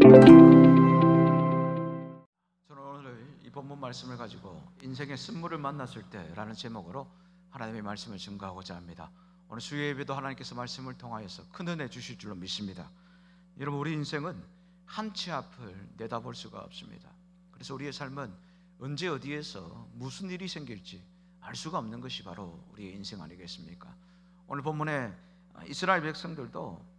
저는 오늘 이 본문 말씀을 가지고 인생의 쓴물을 만났을 때라는 제목으로 하나님의 말씀을 증거하고자 합니다. 오늘 주의 예배도 하나님께서 말씀을 통하여서 큰 은혜 주실 줄로 믿습니다. 여러분, 우리 인생은 한치 앞을 내다볼 수가 없습니다. 그래서 우리의 삶은 언제 어디에서 무슨 일이 생길지 알 수가 없는 것이 바로 우리의 인생 아니겠습니까? 오늘 본문에 이스라엘 백성들도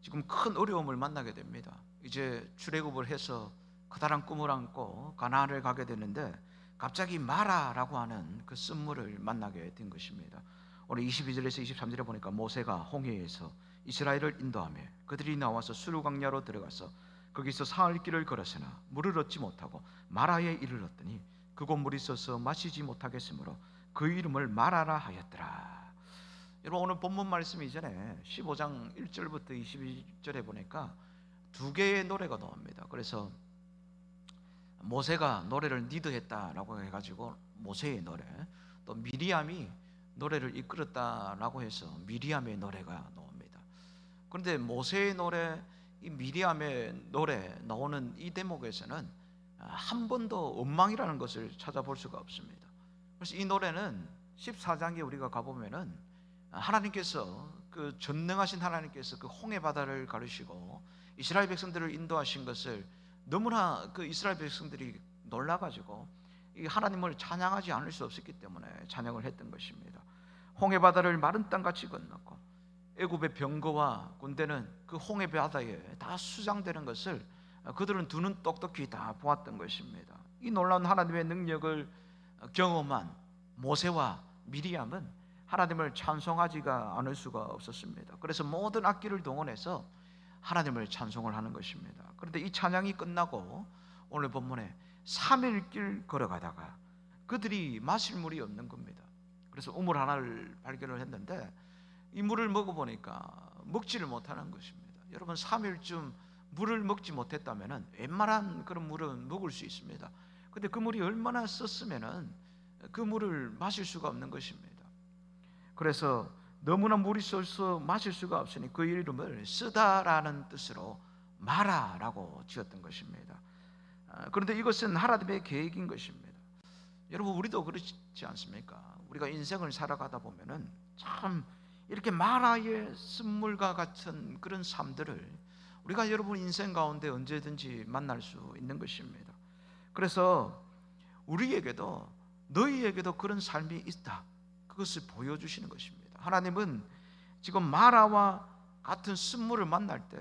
지금 큰 어려움을 만나게 됩니다. 이제 출애굽을 해서 커다란 꿈을 안고 가나안을 가게 되는데 갑자기 마라라고 하는 그 쓴물을 만나게 된 것입니다. 오늘 22절에서 23절에 보니까 모세가 홍해에서 이스라엘을 인도하며 그들이 나와서 수르 광야로 들어가서 거기서 사흘 길을 걸었으나 물을 얻지 못하고 마라에 이르렀더니 그곳 물이 썩어서 마시지 못하겠으므로 그 이름을 마라라 하였더라. 여러분, 오늘 본문 말씀 이전에 15장 1절부터 22절에 보니까 두 개의 노래가 나옵니다. 그래서 모세가 노래를 리드했다라고 해가지고 모세의 노래, 또 미리암이 노래를 이끌었다라고 해서 미리암의 노래가 나옵니다. 그런데 모세의 노래, 이 미리암의 노래 나오는 이 대목에서는 한 번도 원망이라는 것을 찾아볼 수가 없습니다. 그래서 이 노래는 14장에 우리가 가보면은 하나님께서 그 전능하신 하나님께서 그 홍해 바다를 가르시고 이스라엘 백성들을 인도하신 것을 너무나 그 이스라엘 백성들이 놀라가지고 이 하나님을 찬양하지 않을 수 없었기 때문에 찬양을 했던 것입니다. 홍해 바다를 마른 땅같이 건넜고 애굽의 병거와 군대는 그 홍해 바다에 다 수장되는 것을 그들은 두 눈 똑똑히 다 보았던 것입니다. 이 놀라운 하나님의 능력을 경험한 모세와 미리암은 하나님을 찬송하지가 않을 수가 없었습니다. 그래서 모든 악기를 동원해서 하나님을 찬송을 하는 것입니다. 그런데 이 찬양이 끝나고 오늘 본문에 3일 길 걸어가다가 그들이 마실 물이 없는 겁니다. 그래서 우물 하나를 발견을 했는데 이 물을 먹어보니까 먹지를 못하는 것입니다. 여러분, 3일쯤 물을 먹지 못했다면 웬만한 그런 물은 먹을 수 있습니다. 근데 그 물이 얼마나 썼으면 그 물을 마실 수가 없는 것입니다. 그래서 너무나 물이 썩어서 마실 수가 없으니 그 이름을 쓰다라는 뜻으로 마라라고 지었던 것입니다. 그런데 이것은 하나님의 계획인 것입니다. 여러분, 우리도 그렇지 않습니까? 우리가 인생을 살아가다 보면은 참 이렇게 마라의 쓴물과 같은 그런 삶들을 우리가 여러분 인생 가운데 언제든지 만날 수 있는 것입니다. 그래서 우리에게도 너희에게도 그런 삶이 있다, 그것을 보여주시는 것입니다. 하나님은 지금 마라와 같은 쓴물을 만날 때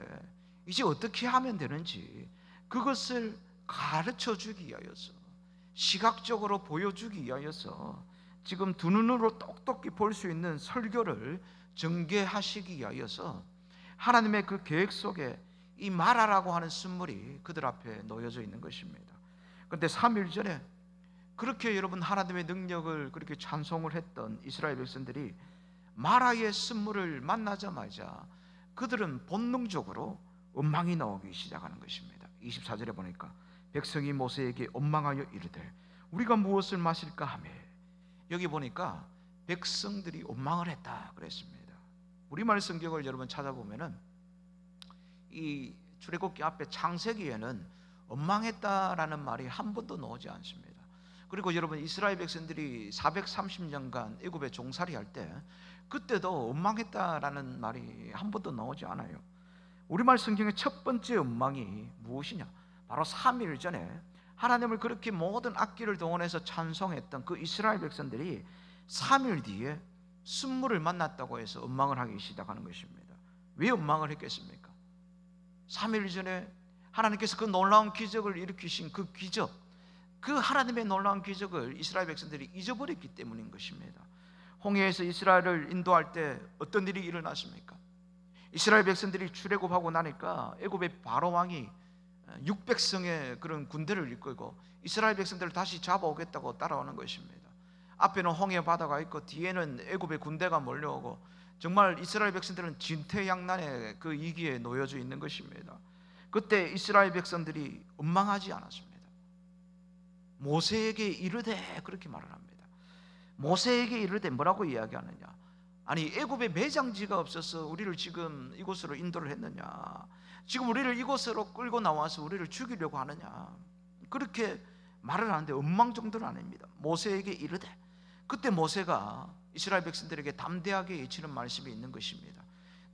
이제 어떻게 하면 되는지 그것을 가르쳐 주기 위하여서, 시각적으로 보여주기 위하여서 지금 두 눈으로 똑똑히 볼 수 있는 설교를 전개하시기 위하여서 하나님의 그 계획 속에 이 마라라고 하는 쓴물이 그들 앞에 놓여져 있는 것입니다. 그런데 3일 전에 그렇게 여러분 하나님의 능력을 그렇게 찬송을 했던 이스라엘 백성들이 마라의 쓴물을 만나자마자 그들은 본능적으로 원망이 나오기 시작하는 것입니다. 24절에 보니까 백성이 모세에게 원망하여 이르되 우리가 무엇을 마실까 하며, 여기 보니까 백성들이 원망을 했다 그랬습니다. 우리말 성경을 여러분 찾아보면은 이 출애굽기 앞에 창세기에는 원망했다라는 말이 한 번도 나오지 않습니다. 그리고 여러분 이스라엘 백성들이 430년간 애굽에 종살이 할 때 그때도 원망했다라는 말이 한 번도 나오지 않아요. 우리말 성경의 첫 번째 원망이 무엇이냐? 바로 3일 전에 하나님을 그렇게 모든 악기를 동원해서 찬송했던 그 이스라엘 백성들이 3일 뒤에 쓴물을 만났다고 해서 원망을 하기 시작하는 것입니다. 왜 원망을 했겠습니까? 3일 전에 하나님께서 그 놀라운 기적을 일으키신 그 기적, 그 하나님의 놀라운 기적을 이스라엘 백성들이 잊어버렸기 때문인 것입니다. 홍해에서 이스라엘을 인도할 때 어떤 일이 일어났습니까? 이스라엘 백성들이 출애굽하고 나니까 애굽의 바로 왕이 600성의 그런 군대를 이끌고 이스라엘 백성들을 다시 잡아오겠다고 따라오는 것입니다. 앞에는 홍해 바다가 있고 뒤에는 애굽의 군대가 몰려오고 정말 이스라엘 백성들은 진퇴양난의 그 위기에 놓여져 있는 것입니다. 그때 이스라엘 백성들이 원망하지 않았습니다. 모세에게 이르되 그렇게 말을 합니다. 모세에게 이르되 뭐라고 이야기하느냐? 아니 애굽에 매장지가 없어서 우리를 지금 이곳으로 인도를 했느냐? 지금 우리를 이곳으로 끌고 나와서 우리를 죽이려고 하느냐? 그렇게 말을 하는데 엉망 정도는 아닙니다. 모세에게 이르되, 그때 모세가 이스라엘 백성들에게 담대하게 외치는 말씀이 있는 것입니다.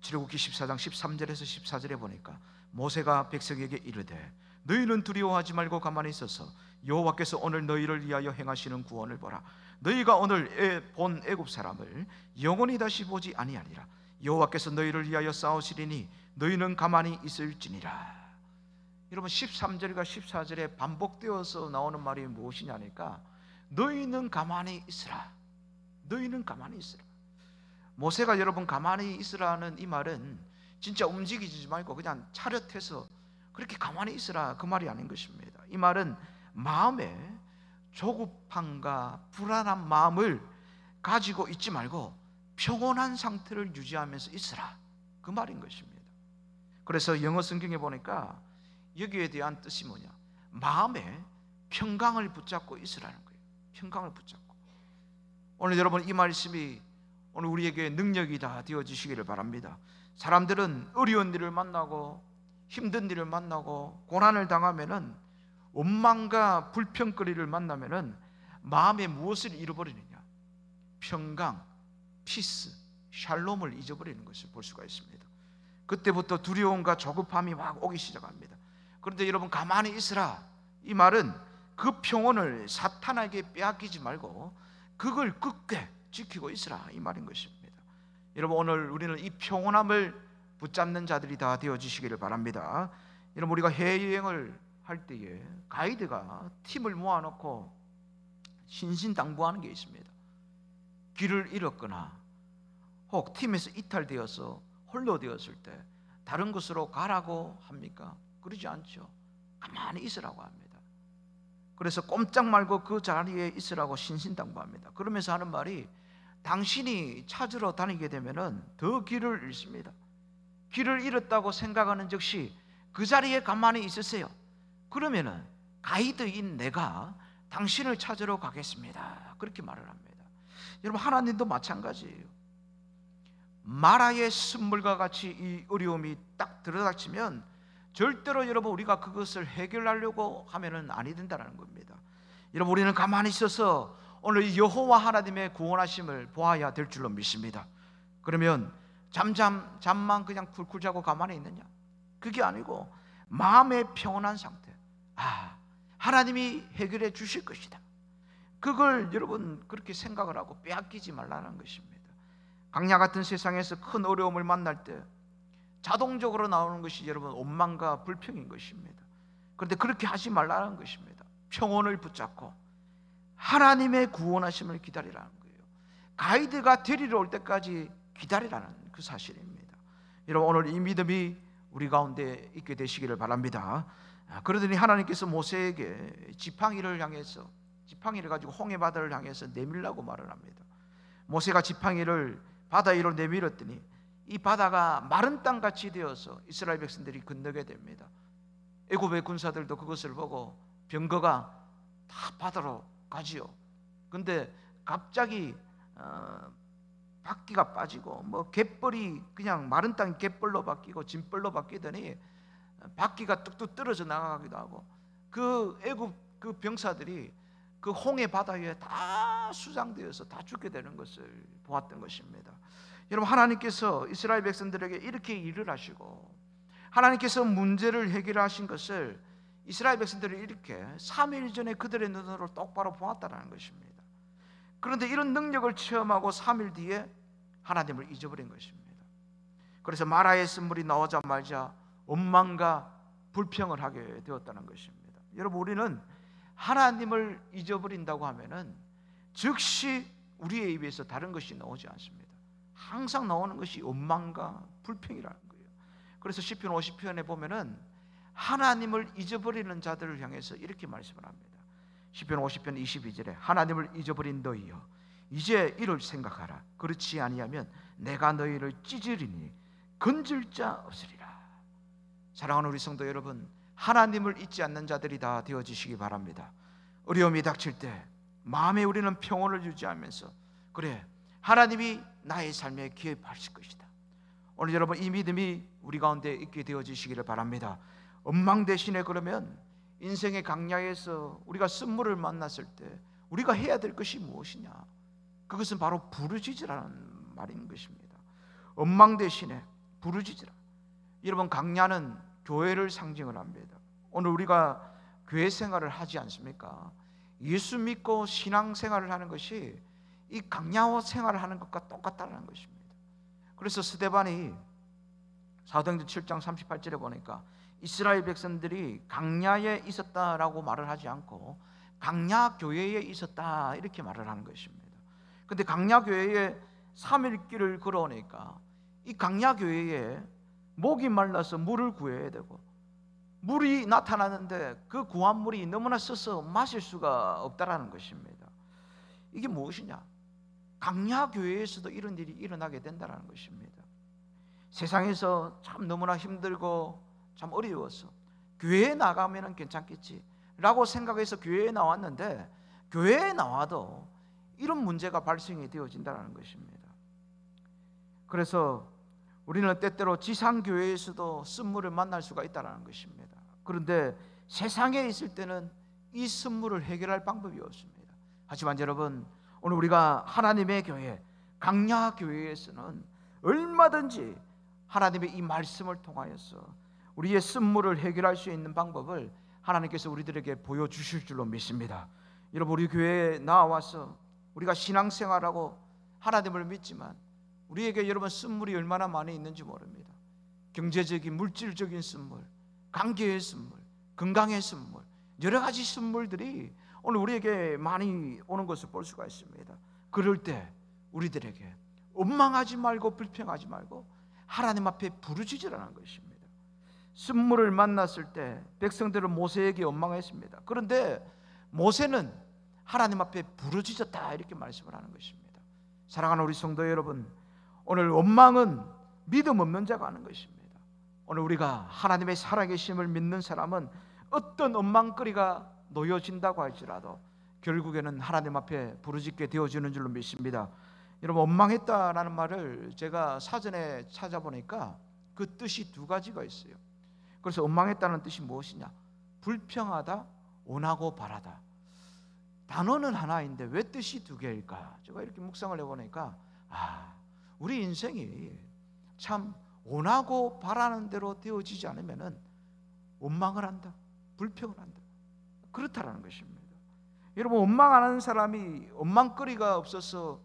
출애굽기 14장 13절에서 14절에 보니까 모세가 백성에게 이르되, 너희는 두려워하지 말고 가만히 있어서 여호와께서 오늘 너희를 위하여 행하시는 구원을 보라. 너희가 오늘 본 애굽 사람을 영원히 다시 보지 아니하리라. 여호와께서 너희를 위하여 싸우시리니 너희는 가만히 있을지니라. 여러분 13절과 14절에 반복되어서 나오는 말이 무엇이냐니까 너희는 가만히 있으라. 너희는 가만히 있으라. 모세가 여러분 가만히 있으라는 이 말은 진짜 움직이지 말고 그냥 차렷해서 그렇게 가만히 있으라 그 말이 아닌 것입니다. 이 말은 마음에 조급함과 불안한 마음을 가지고 있지 말고 평온한 상태를 유지하면서 있으라 그 말인 것입니다. 그래서 영어 성경에 보니까 여기에 대한 뜻이 뭐냐? 마음에 평강을 붙잡고 있으라는 거예요. 평강을 붙잡고. 오늘 여러분 이 말씀이 오늘 우리에게 능력이 다 되어지시기를 바랍니다. 사람들은 어려운 일을 만나고 힘든 일을 만나고 고난을 당하면은 원망과 불평거리를 만나면은 마음에 무엇을 잃어버리느냐? 평강, 피스, 샬롬을 잊어버리는 것을 볼 수가 있습니다. 그때부터 두려움과 조급함이 막 오기 시작합니다. 그런데 여러분 가만히 있으라 이 말은 그 평온을 사탄에게 빼앗기지 말고 그걸 굳게 지키고 있으라 이 말인 것입니다. 여러분 오늘 우리는 이 평온함을 붙잡는 자들이 다 되어지시기를 바랍니다. 여러분 우리가 해외여행을 할 때에 가이드가 팀을 모아놓고 신신당부하는 게 있습니다. 길을 잃었거나 혹 팀에서 이탈되어서 홀로 되었을 때 다른 곳으로 가라고 합니까? 그러지 않죠. 가만히 있으라고 합니다. 그래서 꼼짝 말고 그 자리에 있으라고 신신당부합니다. 그러면서 하는 말이 당신이 찾으러 다니게 되면은 더 길을 잃습니다. 길을 잃었다고 생각하는 즉시 그 자리에 가만히 있으세요. 그러면은 가이드인 내가 당신을 찾으러 가겠습니다. 그렇게 말을 합니다. 여러분 하나님도 마찬가지예요. 마라의 쓴물과 같이 이 어려움이 딱 들어닥치면 절대로 여러분 우리가 그것을 해결하려고 하면은 아니 된다는 겁니다. 여러분 우리는 가만히 있어서 오늘 여호와 하나님의 구원하심을 보아야 될 줄로 믿습니다. 그러면 잠만 그냥 쿨쿨 자고 가만히 있느냐? 그게 아니고 마음의 평온한 상태. 하나님이 해결해 주실 것이다. 그걸 여러분 그렇게 생각을 하고 빼앗기지 말라는 것입니다. 강야 같은 세상에서 큰 어려움을 만날 때 자동적으로 나오는 것이 여러분 원망과 불평인 것입니다. 그런데 그렇게 하지 말라는 것입니다. 평온을 붙잡고 하나님의 구원하심을 기다리라는 거예요. 가이드가 데리러 올 때까지 기다리라는 그 사실입니다. 여러분 오늘 이 믿음이 우리 가운데 있게 되시기를 바랍니다. 그러더니 하나님께서 모세에게 지팡이를 가지고 홍해 바다를 향해서 내밀라고 말을 합니다. 모세가 지팡이를 바다 위로 내밀었더니 이 바다가 마른 땅같이 되어서 이스라엘 백성들이 건너게 됩니다. 애굽의 군사들도 그것을 보고 병거가 다 바다로 가지요. 근데 갑자기 바퀴가 빠지고 뭐 갯벌이 그냥 마른 땅 갯벌로 바뀌고 진벌로 바뀌더니 바퀴가 뚝뚝 떨어져 나가기도 하고 그 애굽 그 병사들이 그 홍해 바다 위에 다 수장되어서 다 죽게 되는 것을 보았던 것입니다. 여러분 하나님께서 이스라엘 백성들에게 이렇게 일을 하시고 하나님께서 문제를 해결하신 것을 이스라엘 백성들이 이렇게 3일 전에 그들의 눈으로 똑바로 보았다는 것입니다. 그런데 이런 능력을 체험하고 3일 뒤에 하나님을 잊어버린 것입니다. 그래서 마라의 쓴물이 나오자마자 원망과 불평을 하게 되었다는 것입니다. 여러분 우리는 하나님을 잊어버린다고 하면은 즉시 우리의 입에서 다른 것이 나오지 않습니다. 항상 나오는 것이 원망과 불평이라는 거예요. 그래서 시편 50편에 보면은 하나님을 잊어버리는 자들을 향해서 이렇게 말씀을 합니다. 시편 50편 22절에 하나님을 잊어버린 너희여 이제 이를 생각하라. 그렇지 아니하면 내가 너희를 찢으리니 건질 자 없으리라. 사랑하는 우리 성도 여러분, 하나님을 잊지 않는 자들이 다 되어지시기 바랍니다. 어려움이 닥칠 때 마음에 우리는 평온을 유지하면서 그래 하나님이 나의 삶에 개입하실 것이다. 오늘 여러분 이 믿음이 우리 가운데 있게 되어지시기를 바랍니다. 엉망 대신에 그러면 인생의 강야에서 우리가 쓴물을 만났을 때 우리가 해야 될 것이 무엇이냐? 그것은 바로 부르짖으라는 말인 것입니다. 엉망 대신에 부르짖으라. 여러분 강야는 교회를 상징을 합니다. 오늘 우리가 교회 생활을 하지 않습니까? 예수 믿고 신앙 생활을 하는 것이 이 강야 생활을 하는 것과 똑같다는 것입니다. 그래서 스데반이 사도행전 7장 38절에 보니까 이스라엘 백성들이 강야에 있었다라고 말을 하지 않고 강야 교회에 있었다 이렇게 말을 하는 것입니다. 근데 강야 교회에 3일길을 걸어오니까 이 강야 교회에 목이 말라서 물을 구해야 되고 물이 나타나는데 그 구한 물이 너무나 써서 마실 수가 없다라는 것입니다. 이게 무엇이냐? 강야 교회에서도 이런 일이 일어나게 된다는 것입니다. 세상에서 참 너무나 힘들고 참 어려워서 교회에 나가면 괜찮겠지 라고 생각해서 교회에 나왔는데 교회에 나와도 이런 문제가 발생이 되어진다는 것입니다. 그래서 우리는 때때로 지상교회에서도 쓴물을 만날 수가 있다는 것입니다. 그런데 세상에 있을 때는 이 쓴물을 해결할 방법이 없습니다. 하지만 여러분 오늘 우리가 하나님의 교회 강야 교회에서는 얼마든지 하나님의 이 말씀을 통하여서 우리의 쓴물을 해결할 수 있는 방법을 하나님께서 우리들에게 보여주실 줄로 믿습니다. 여러분 우리 교회에 나와서 우리가 신앙생활하고 하나님을 믿지만 우리에게 여러분 쓴물이 얼마나 많이 있는지 모릅니다. 경제적인 물질적인 쓴물, 관계의 쓴물, 건강의 쓴물, 여러 가지 쓴물들이 오늘 우리에게 많이 오는 것을 볼 수가 있습니다. 그럴 때 우리들에게 원망하지 말고 불평하지 말고 하나님 앞에 부르짖으라는 것입니다. 쓴물을 만났을 때 백성들은 모세에게 원망했습니다. 그런데 모세는 하나님 앞에 부르짖었다 이렇게 말씀을 하는 것입니다. 사랑하는 우리 성도 여러분, 오늘 원망은 믿음 없는 자가 하는 것입니다. 오늘 우리가 하나님의 살아계심을 믿는 사람은 어떤 원망거리가 놓여진다고 할지라도 결국에는 하나님 앞에 부르짖게 되어지는 줄로 믿습니다. 여러분 원망했다라는 말을 제가 사전에 찾아보니까 그 뜻이 두 가지가 있어요. 그래서 원망했다는 뜻이 무엇이냐? 불평하다, 원하고 바라다. 단어는 하나인데 왜 뜻이 두 개일까? 제가 이렇게 묵상을 해보니까 우리 인생이 참 원하고 바라는 대로 되어지지 않으면 원망을 한다, 불평을 한다, 그렇다라는 것입니다. 여러분 원망 안 하는 사람이 원망거리가 없어서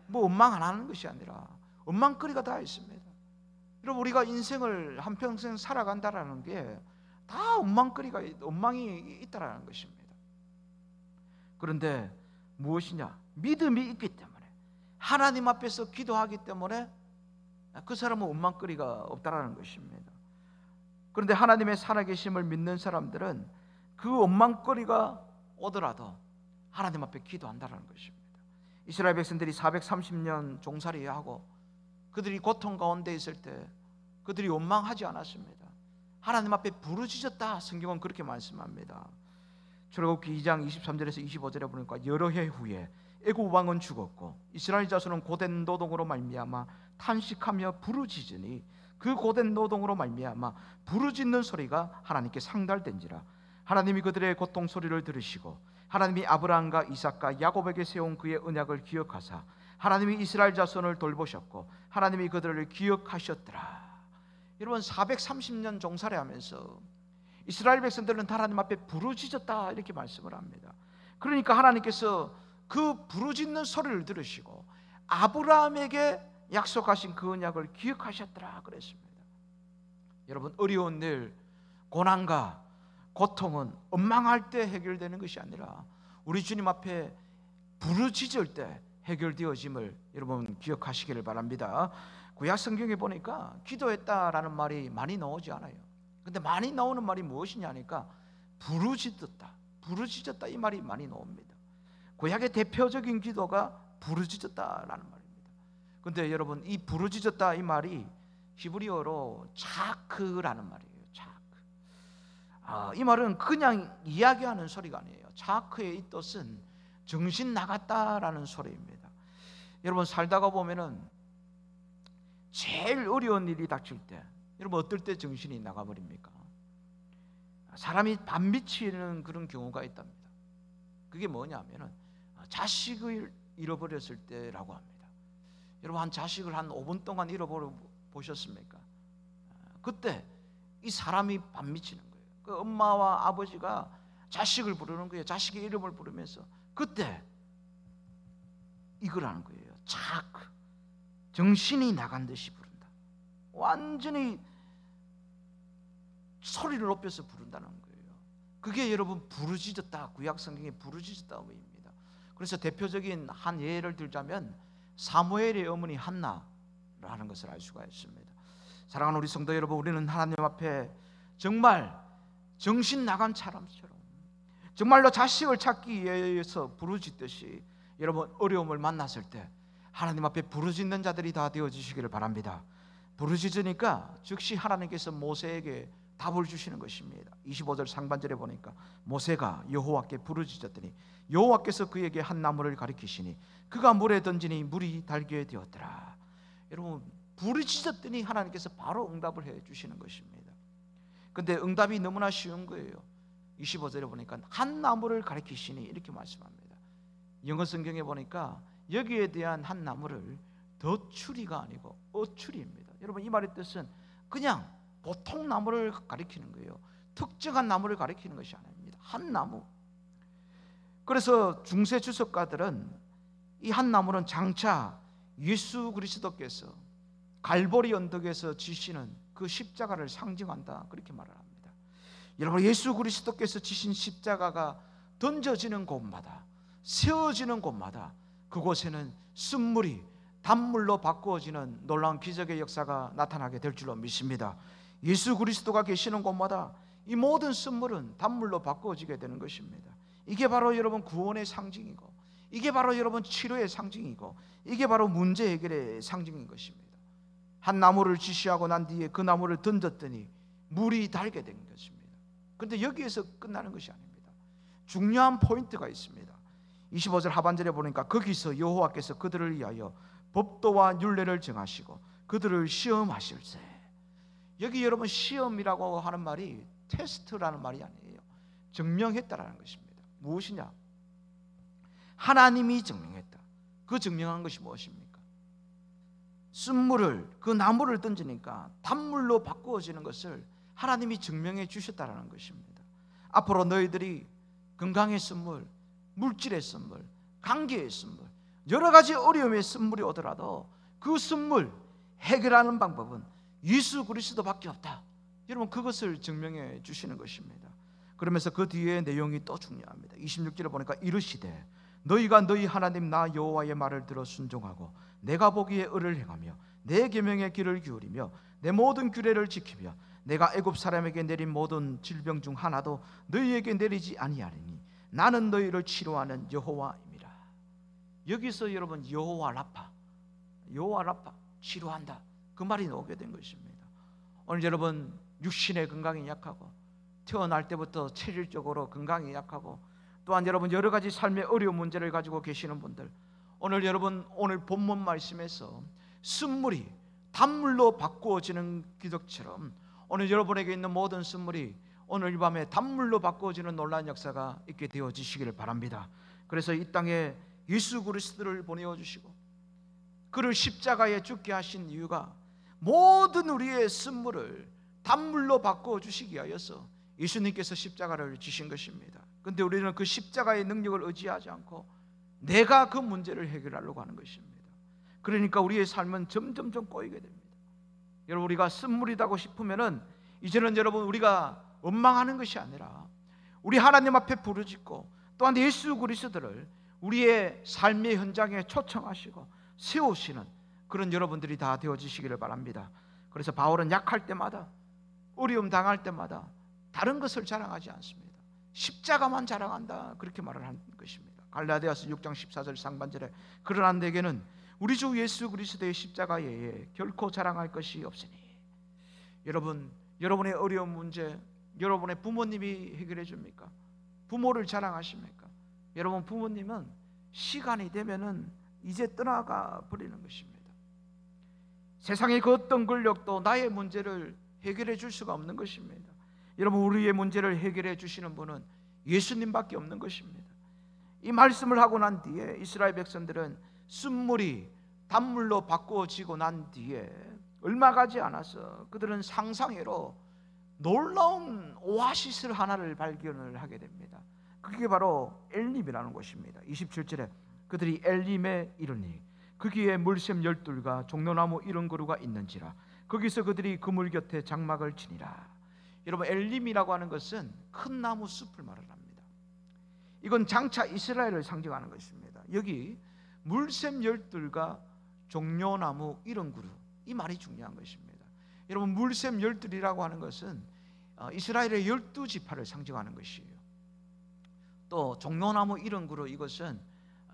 뭐 원망 안 하는 것이 아니라 원망거리가 다 있습니다. 여러분 우리가 인생을 한평생 살아간다라는 게 다 원망이 있다라는 것입니다. 그런데 무엇이냐? 믿음이 있기 때문에 하나님 앞에서 기도하기 때문에 그 사람은 원망거리가 없다라는 것입니다. 그런데 하나님의 살아계심을 믿는 사람들은 그 원망거리가 오더라도 하나님 앞에 기도한다라는 것입니다. 이스라엘 백성들이 430년 종살이하고 그들이 고통 가운데 있을 때 그들이 원망하지 않았습니다. 하나님 앞에 부르짖었다. 성경은 그렇게 말씀합니다. 출애굽기 2장 23절에서 25절에 보니까 여러 해 후에 애굽 왕은 죽었고 이스라엘 자손은 고된 노동으로 말미암아 탄식하며 부르짖으니 그 고된 노동으로 말미암아 부르짖는 소리가 하나님께 상달된지라. 하나님이 그들의 고통 소리를 들으시고 하나님이 아브라함과 이삭과 야곱에게 세운 그의 언약을 기억하사 하나님이 이스라엘 자손을 돌보셨고 하나님이 그들을 기억하셨더라. 여러분 430년 종살이하면서 이스라엘 백성들은 하나님 앞에 부르짖었다 이렇게 말씀을 합니다. 그러니까 하나님께서 그 부르짖는 소리를 들으시고 아브라함에게 약속하신 그 언약을 기억하셨더라 그랬습니다. 여러분 어려운 일, 고난과 고통은 원망할 때 해결되는 것이 아니라 우리 주님 앞에 부르짖을 때 해결되어짐을 여러분 기억하시기를 바랍니다. 구약 성경에 보니까 기도했다라는 말이 많이 나오지 않아요. 근데 많이 나오는 말이 무엇이냐니까 부르짖었다 이 말이 많이 나옵니다. 구약의 대표적인 기도가 부르짖었다라는 말입니다. 근데 여러분 이 부르짖었다 이 말이 히브리어로 차크라는 말이에요. 차크. 이 말은 그냥 이야기하는 소리가 아니에요. 차크의 이 뜻은 정신 나갔다라는 소리입니다. 여러분 살다가 보면은 제일 어려운 일이 닥칠 때, 여러분 어떨 때 정신이 나가버립니까? 사람이 반미치는 그런 경우가 있답니다. 그게 뭐냐면은 자식을 잃어버렸을 때라고 합니다. 여러분 한 자식을 한 5분 동안 잃어버려 보셨습니까? 그때 이 사람이 반미치는 거예요. 그 엄마와 아버지가 자식을 부르는 거예요. 자식의 이름을 부르면서 그때 이거라는 거예요. 정신이 나간 듯이 부른다. 완전히 소리를 높여서 부른다는 거예요. 그게 여러분 부르짖었다, 구약 성경에 부르짖었다고 보입니다. 그래서 대표적인 한 예를 들자면 사무엘의 어머니 한나라는 것을 알 수가 있습니다. 사랑하는 우리 성도 여러분, 우리는 하나님 앞에 정말 정신 나간 사람처럼 정말로 자식을 찾기 위해서 부르짖듯이 여러분 어려움을 만났을 때 하나님 앞에 부르짖는 자들이 다 되어주시기를 바랍니다. 부르짖으니까 즉시 하나님께서 모세에게 답을 주시는 것입니다. 25절 상반절에 보니까 모세가 여호와께 부르짖었더니 여호와께서 그에게 한 나무를 가리키시니 그가 물에 던지니 물이 달게 되었더라. 여러분 부르짖었더니 하나님께서 바로 응답을 해 주시는 것입니다. 근데 응답이 너무나 쉬운 거예요. 25절에 보니까 한 나무를 가리키시니 이렇게 말씀합니다. 영어 성경에 보니까 여기에 대한 한 나무를 덧추리가 아니고 어추리입니다. 여러분 이 말의 뜻은 그냥 보통 나무를 가리키는 거예요. 특정한 나무를 가리키는 것이 아닙니다. 한 나무. 그래서 중세 주석가들은 이 한 나무는 장차 예수 그리스도께서 갈보리 언덕에서 지시는 그 십자가를 상징한다, 그렇게 말을 합니다. 여러분 예수 그리스도께서 지신 십자가가 던져지는 곳마다, 세워지는 곳마다 그곳에는 쓴물이 단물로 바꾸어지는 놀라운 기적의 역사가 나타나게 될 줄로 믿습니다. 예수 그리스도가 계시는 곳마다 이 모든 쓴물은 단물로 바꾸어지게 되는 것입니다. 이게 바로 여러분 구원의 상징이고, 이게 바로 여러분 치료의 상징이고, 이게 바로 문제 해결의 상징인 것입니다. 한 나무를 지시하고 난 뒤에 그 나무를 던졌더니 물이 달게 된 것입니다. 그런데 여기에서 끝나는 것이 아닙니다. 중요한 포인트가 있습니다. 25절 하반절에 보니까 거기서 여호와께서 그들을 위하여 법도와 율례를 정하시고 그들을 시험하실세. 여기 여러분 시험이라고 하는 말이 테스트라는 말이 아니에요. 증명했다라는 것입니다. 무엇이냐? 하나님이 증명했다. 그 증명한 것이 무엇입니까? 쓴물을, 그 나무를 던지니까 단물로 바꾸어지는 것을 하나님이 증명해 주셨다라는 것입니다. 앞으로 너희들이 건강의 쓴물, 물질의 쓴물, 관계의 쓴물, 여러 가지 어려움의 쓴물이 오더라도 그 쓴물 해결하는 방법은 예수 그리스도밖에 없다. 여러분 그것을 증명해 주시는 것입니다. 그러면서 그 뒤에 내용이 또 중요합니다. 26절에 보니까 이르시되 너희가 너희 하나님 나 여호와의 말을 들어 순종하고 내가 보기에 의를 행하며 내 계명의 길을 기울이며 내 모든 규례를 지키며 내가 애굽 사람에게 내린 모든 질병 중 하나도 너희에게 내리지 아니하리니 나는 너희를 치료하는 여호와임이라. 여기서 여러분 여호와 라파, 여호와 라파, 치료한다, 그 말이 나오게 된 것입니다. 오늘 여러분 육신의 건강이 약하고 태어날 때부터 체질적으로 건강이 약하고 또한 여러분 여러 가지 삶의 어려운 문제를 가지고 계시는 분들, 오늘 여러분 오늘 본문 말씀에서 쓴물이 단물로 바꾸어지는 기적처럼 오늘 여러분에게 있는 모든 쓴물이 오늘 이 밤에 단물로 바꾸어지는 놀라운 역사가 있게 되어지시기를 바랍니다. 그래서 이 땅에 예수 그리스도를 보내어주시고 그를 십자가에 죽게 하신 이유가 모든 우리의 쓴물을 단물로 바꾸어주시기 위하여서 예수님께서 십자가를 지신 것입니다. 그런데 우리는 그 십자가의 능력을 의지하지 않고 내가 그 문제를 해결하려고 하는 것입니다. 그러니까 우리의 삶은 점점점 꼬이게 됩니다. 여러분 우리가 쓴물이라고 싶으면은 이제는 여러분 우리가 원망하는 것이 아니라 우리 하나님 앞에 부르짖고 또한 예수 그리스도를 우리의 삶의 현장에 초청하시고 세우시는 그런 여러분들이 다 되어지시기를 바랍니다. 그래서 바울은 약할 때마다, 어려움 당할 때마다 다른 것을 자랑하지 않습니다. 십자가만 자랑한다, 그렇게 말을 하는 것입니다. 갈라디아서 6장 14절 상반절에 그러나 내게는 우리 주 예수 그리스도의 십자가 외에 결코 자랑할 것이 없으니. 여러분, 여러분의 어려운 문제 여러분의 부모님이 해결해 줍니까? 부모를 자랑하십니까? 여러분 부모님은 시간이 되면은 이제 떠나가 버리는 것입니다. 세상의 그 어떤 권력도 나의 문제를 해결해 줄 수가 없는 것입니다. 여러분, 우리의 문제를 해결해 주시는 분은 예수님밖에 없는 것입니다. 이 말씀을 하고 난 뒤에 이스라엘 백성들은 쓴물이 단물로 바꾸어지고 난 뒤에 얼마 가지 않아서 그들은 상상외로 놀라운 오아시스 하나를 발견을 하게 됩니다. 그게 바로 엘림이라는 곳입니다. 27절에 그들이 엘림에 이르니 거기에 물샘 12과 종려나무 70그루가 있는지라 거기서 그들이 그물 곁에 장막을 치니라. 여러분, 엘림이라고 하는 것은 큰 나무 숲을 말을 합니다. 이건 장차 이스라엘을 상징하는 것입니다. 여기 물샘 12과 종려나무 70그루, 이 말이 중요한 것입니다. 여러분, 물샘 12이라고 하는 것은 이스라엘의 12지파를 상징하는 것이에요. 또 종려나무 70그루, 이것은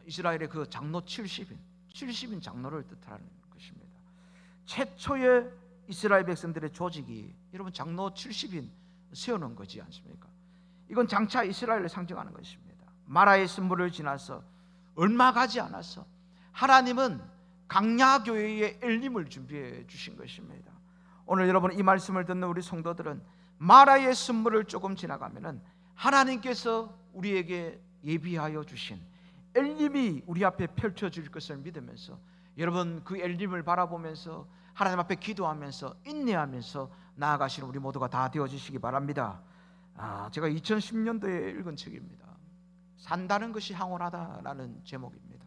이스라엘의 그 장로 70인 장로를 뜻하는 것입니다. 최초의 이스라엘 백성들의 조직이 여러분 장로 70인 세워놓은 거지 않습니까? 이건 장차 이스라엘을 상징하는 것입니다. 마라의 쓴물을 지나서 얼마 가지 않아서 하나님은 강야교회의 엘림을 준비해 주신 것입니다. 오늘 여러분, 이 말씀을 듣는 우리 성도들은 마라의 쓴물을 조금 지나가면은 하나님께서 우리에게 예비하여 주신 엘림이 우리 앞에 펼쳐질 것을 믿으면서 여러분, 그 엘림을 바라보면서 하나님 앞에 기도하면서 인내하면서 나아가시는 우리 모두가 다 되어지시기 바랍니다. 제가 2010년도에 읽은 책입니다. 산다는 것이 황홀하다라는 제목입니다.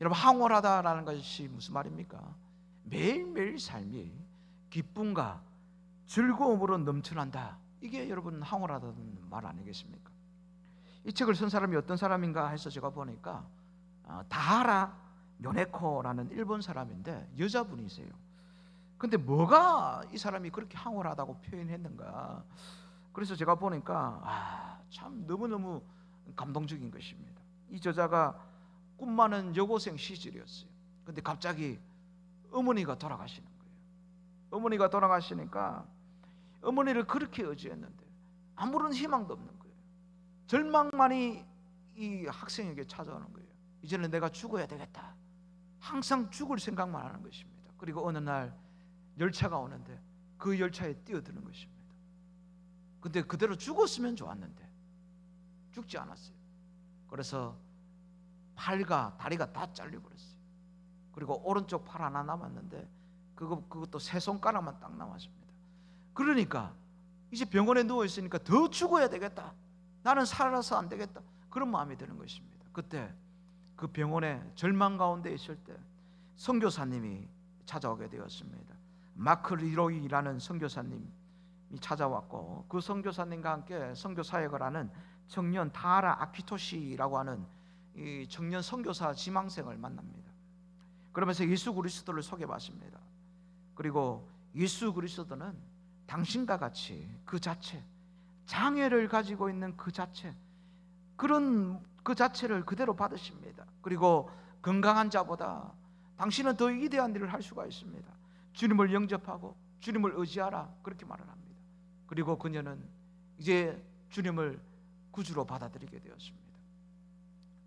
여러분, 황홀하다라는 것이 무슨 말입니까? 매일매일 삶이 기쁨과 즐거움으로 넘쳐난다. 이게 여러분 황홀하다는 말 아니겠습니까? 이 책을 쓴 사람이 어떤 사람인가 해서 제가 보니까 다하라 요네코라는 일본 사람인데 여자분이세요. 근데 뭐가 이 사람이 그렇게 황홀하다고 표현했는가? 그래서 제가 보니까 참 너무너무 감동적인 것입니다. 이 저자가 꿈 많은 여고생 시절이었어요. 근데 갑자기 어머니가 돌아가시는 거예요. 어머니가 돌아가시니까 어머니를 그렇게 의지했는데 아무런 희망도 없는 거예요. 절망만이 이 학생에게 찾아오는 거예요. 이제는 내가 죽어야 되겠다. 항상 죽을 생각만 하는 것입니다. 그리고 어느 날 열차가 오는데 그 열차에 뛰어드는 것입니다. 근데 그대로 죽었으면 좋았는데 죽지 않았어요. 그래서 팔과 다리가 다 잘려버렸어요. 그리고 오른쪽 팔 하나 남았는데 그것도 세 손가락만 딱 남았습니다. 그러니까 이제 병원에 누워있으니까 더 죽어야 되겠다. 나는 살아서 안 되겠다. 그런 마음이 드는 것입니다. 그때 그 병원에 절망 가운데 있을 때 선교사님이 찾아오게 되었습니다. 마크 리로이라는 선교사님이 찾아왔고 그 선교사님과 함께 선교 사역을 하는 청년 다하라 아키토시라고 하는 이 청년 선교사 지망생을 만납니다. 그러면서 예수 그리스도를 소개받습니다. 그리고 예수 그리스도는 당신과 같이 그 자체, 장애를 가지고 있는 그 자체, 그런 그 자체를 그대로 받으십니다. 그리고 건강한 자보다 당신은 더 위대한 일을 할 수가 있습니다. 주님을 영접하고 주님을 의지하라, 그렇게 말을 합니다. 그리고 그녀는 이제 주님을 구주로 받아들이게 되었습니다.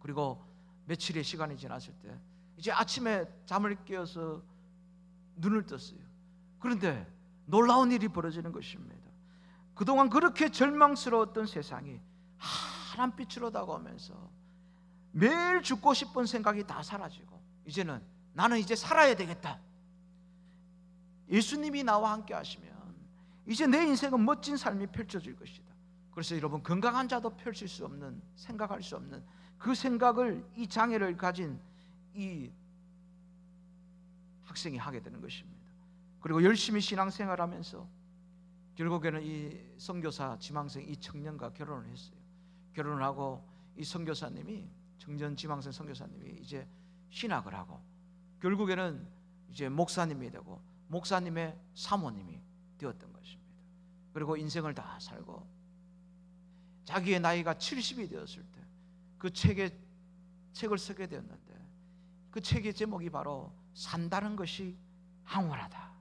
그리고 며칠의 시간이 지났을 때 이제 아침에 잠을 깨어서 눈을 떴어요. 그런데 놀라운 일이 벌어지는 것입니다. 그동안 그렇게 절망스러웠던 세상이 하얀 빛으로 다가오면서 매일 죽고 싶은 생각이 다 사라지고 이제는 나는 이제 살아야 되겠다. 예수님이 나와 함께 하시면 이제 내 인생은 멋진 삶이 펼쳐질 것이다. 그래서 여러분, 건강한 자도 펼칠 수 없는, 생각할 수 없는 그 생각을 이 장애를 가진 이 학생이 하게 되는 것입니다. 그리고 열심히 신앙생활하면서 결국에는 이 선교사 지망생 이 청년과 결혼을 했어요. 결혼을 하고 이 선교사님이, 청년 지망생 선교사님이 이제 신학을 하고 결국에는 이제 목사님이 되고 목사님의 사모님이 되었던 것입니다. 그리고 인생을 다 살고 자기의 나이가 70이 되었을 때 그 책을 쓰게 되었는데 그 책의 제목이 바로 산다는 것이 황홀하다.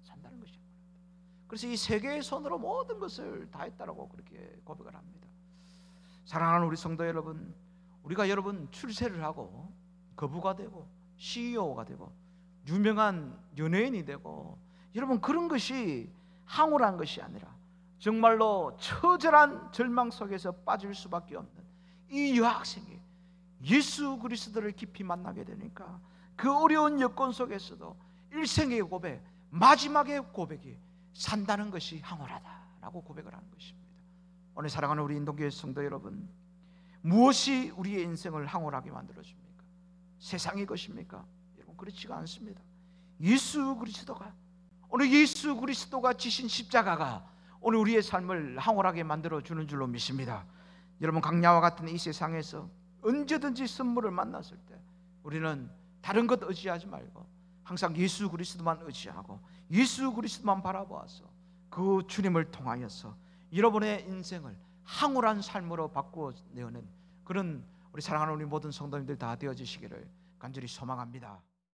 산다는 것이 황홀하다. 그래서 이 세계의 손으로 모든 것을 다 했다라고 그렇게 고백을 합니다. 사랑하는 우리 성도 여러분, 우리가 여러분 출세를 하고 거부가 되고 CEO가 되고 유명한 연예인이 되고, 여러분 그런 것이 황홀한 것이 아니라 정말로 처절한 절망 속에서 빠질 수밖에 없는 이 여학생이 예수 그리스도를 깊이 만나게 되니까 그 어려운 여건 속에서도 일생의 고백, 마지막의 고백이 산다는 것이 황홀하다라고 고백을 하는 것입니다. 오늘 사랑하는 우리 인도교회 성도 여러분, 무엇이 우리의 인생을 황홀하게 만들어줍니까? 세상의 것입니까? 여러분 그렇지가 않습니다. 예수 그리스도가, 오늘 예수 그리스도가 지신 십자가가 오늘 우리의 삶을 황홀하게 만들어주는 줄로 믿습니다. 여러분 강야와 같은 이 세상에서 언제든지 선물을 만났을 때 우리는 다른 것 의지하지 말고 항상 예수 그리스도만 의지하고 예수 그리스도만 바라보아서 그 주님을 통하여서 여러분의 인생을 황홀한 삶으로 바꾸어내는 그런 우리 사랑하는 우리 모든 성도님들 다 되어지시기를 간절히 소망합니다.